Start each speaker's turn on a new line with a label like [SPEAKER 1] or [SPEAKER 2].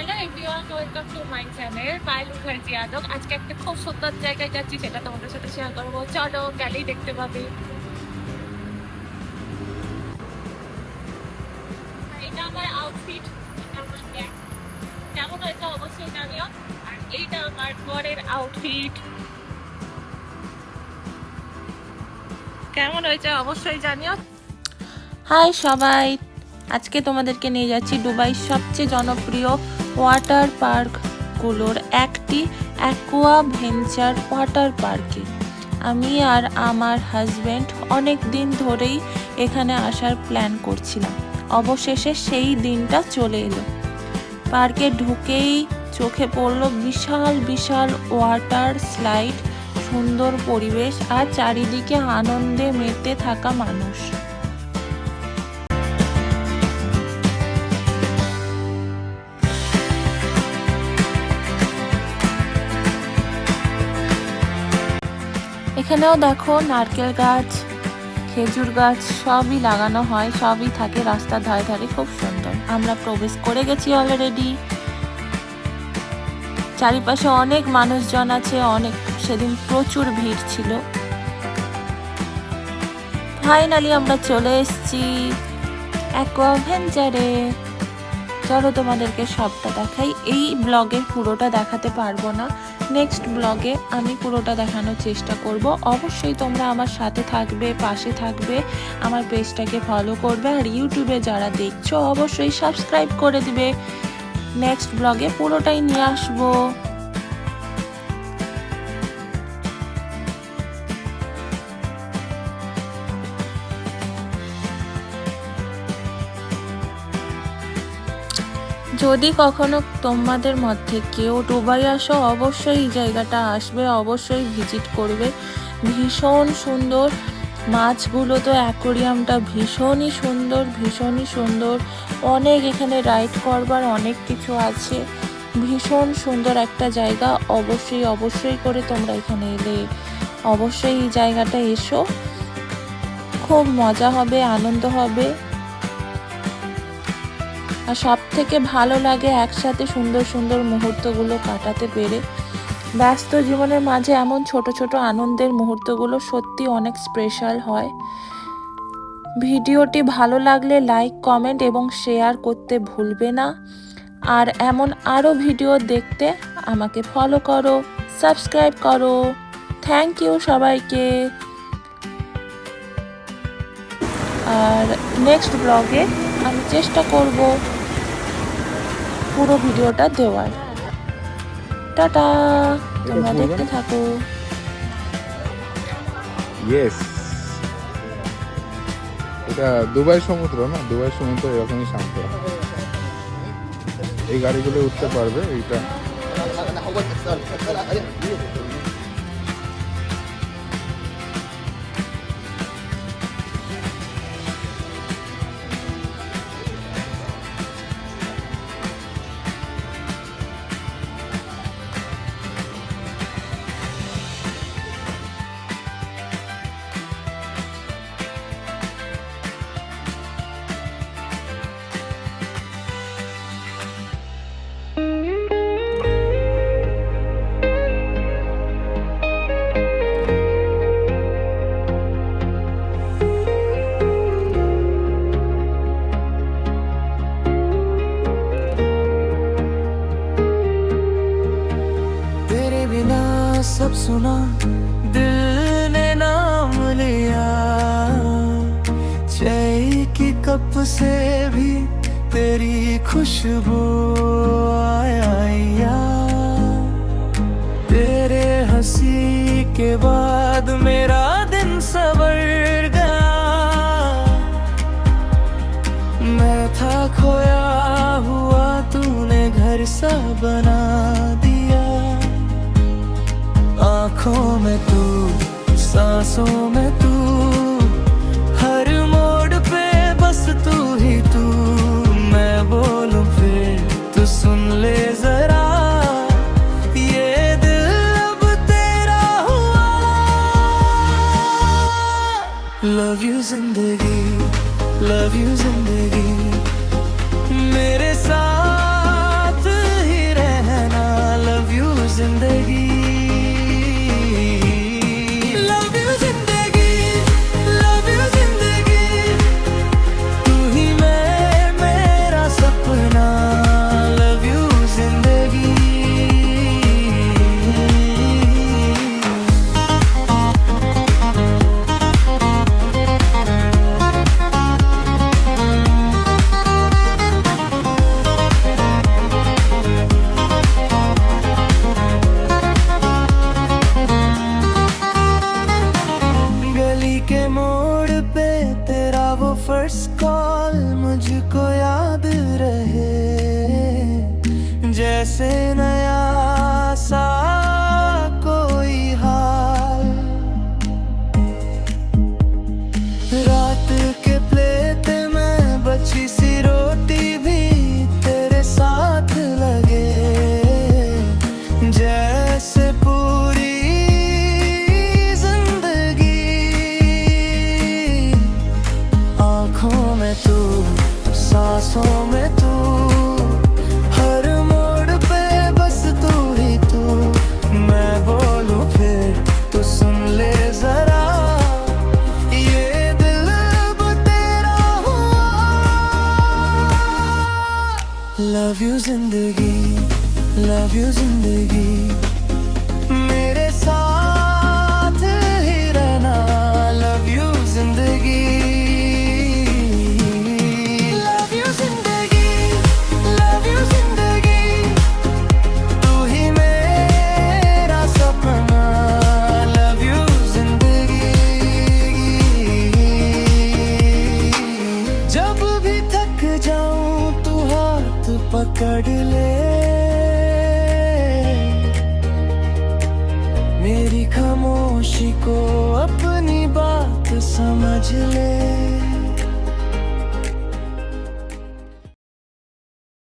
[SPEAKER 1] Hello everyone, welcome to my channel Payel Mukherjee Adak. আজকে একটা খুব সুন্দর জায়গায় যাচ্ছি, সেটা তোমাদের সাথে শেয়ার করবো। চলো, গেলেই দেখতে পাবে। এটা আমার আউটফিট, এটা আমার ব্যাগ। কেমন হয়েছে অবশ্যই জানিও। আর এইটা আমার বরের আউটফিট, কেমন হয়েছে অবশ্যই জানিও। হাই সবাই, আজকে তোমাদেরকে নিয়ে যাচ্ছি দুবাই সবচেয়ে জনপ্রিয় ওয়াটার পার্কগুলোর একটি অ্যাকোয়া ভেঞ্চার ওয়াটার পার্কে। আমি আর আমার হাজব্যান্ড অনেক দিন ধরেই এখানে আসার প্ল্যান করছিলাম, অবশেষে সেই দিনটা চলে এলো। পার্কে ঢুকেই চোখে পড়ল বিশাল বিশাল ওয়াটার স্লাইড, সুন্দর পরিবেশ আর চারিদিকে আনন্দে মেতে থাকা মানুষ। এখানেও দেখো নারকেল গাছ, খেজুর গাছ সবই লাগানো হয়, সবই থাকে রাস্তার ধারে ধারে, খুব সুন্দর। আমরা প্রবেশ করে গেছি অলরেডি। চারিপাশে অনেক মানুষজন আছে, অনেক, সেদিন প্রচুর ভিড় ছিল। ফাইনালি আমরা চলে এসেছি অ্যাকোয়া ভেঞ্চারে। চলো তোমাদেরকে সবটা দেখাই। এই ব্লগে পুরোটা দেখাতে পারবো না, নেক্সট ব্লগে আমি পুরোটা দেখানোর চেষ্টা করব। অবশ্যই তোমরা আমার সাথে থাকবে, পাশে থাকবে, আমার পেজটাকে ফলো করবে, আর ইউটিউবে যারা দেখছো অবশ্যই সাবস্ক্রাইব করে দিবে। নেক্সট ব্লগে পুরোটাই নিয়ে আসবো। যদি কখনো তোমাদের মধ্যে কেউ দুবাই আসো, অবশ্যই এই জায়গাটা আসবে, অবশ্যই ভিজিট করবে। ভীষণ সুন্দর, মাছগুলো তো অ্যাকোরিয়ামটা ভীষণই সুন্দর, ভীষণই সুন্দর। অনেক এখানে রাইড করবার অনেক কিছু আছে, ভীষণ সুন্দর একটা জায়গা। অবশ্যই অবশ্যই করে তোমরা এখানে এলে অবশ্যই এই জায়গাটা এসো, খুব মজা হবে, আনন্দ হবে। আর সব থেকে ভালো লাগে একসাথে সুন্দর সুন্দর মুহূর্তগুলো কাটাতে পেরে। ব্যস্ত জীবনের মাঝে এমন ছোট ছোট আনন্দের মুহূর্তগুলো সত্যি অনেক স্পেশাল হয়। ভিডিওটি ভালো লাগলে লাইক, কমেন্ট এবং শেয়ার করতে ভুলবে না। আর এমন আরও ভিডিও দেখতে আমাকে ফলো করো, সাবস্ক্রাইব করো। থ্যাংক ইউ সবাইকে। আর নেক্সট ব্লগে আমি চেষ্টা করব পুরো ভিডিওটা দেওয়ার। টাটা, তোমরা দেখতে থাকো।
[SPEAKER 2] ইয়েস, এটা দুবাই সমুদ্র না? দুবাই সমুদ্র এরকমই শান্ত। এই গাড়িগুলো উঠতে পারবে। এইটা
[SPEAKER 3] सब सुना, दिल ने नाम लिया, चाय की कप से भी तेरी खुशबू आया। तेरे हंसी के बाद मेरा दिन सवर गया। मैं था खोया हुआ, तूने घर सा बना दिया। आँखों में तू, सांसों में तू, हर मोड़ पे बस तू ही तू। मैं बोलूं फिर तू सुन ले जरा, ये दिल अब तेरा हुआ। लव यू जिंदगी, लव यू जिंदगी, मेरे साथ जैसे नया सा कोई हाल। रात के प्लेट में बची सी रोटी भी तेरे साथ लगे, जैसे पूरी जिंदगी। आँखों में तू, सांसों में तू, हर मोड़ पे बस तू ही तू। मैं बोलूं फिर तू सुन ले जरा, ये दिल वो तेरा हुआ। लव यू जिंदगी, लव यू जिंदगी, मेरे साथ ही रहना। लव यू जिंदगी, लव यू जिंदगी, लव यू जिंदगी, तू ही मेरा सपना। लव यू जिंदगी, जब भी थक जाऊं तू हाथ पकड़ ले, मेरी खामोशी को अपनी बात समझ ले।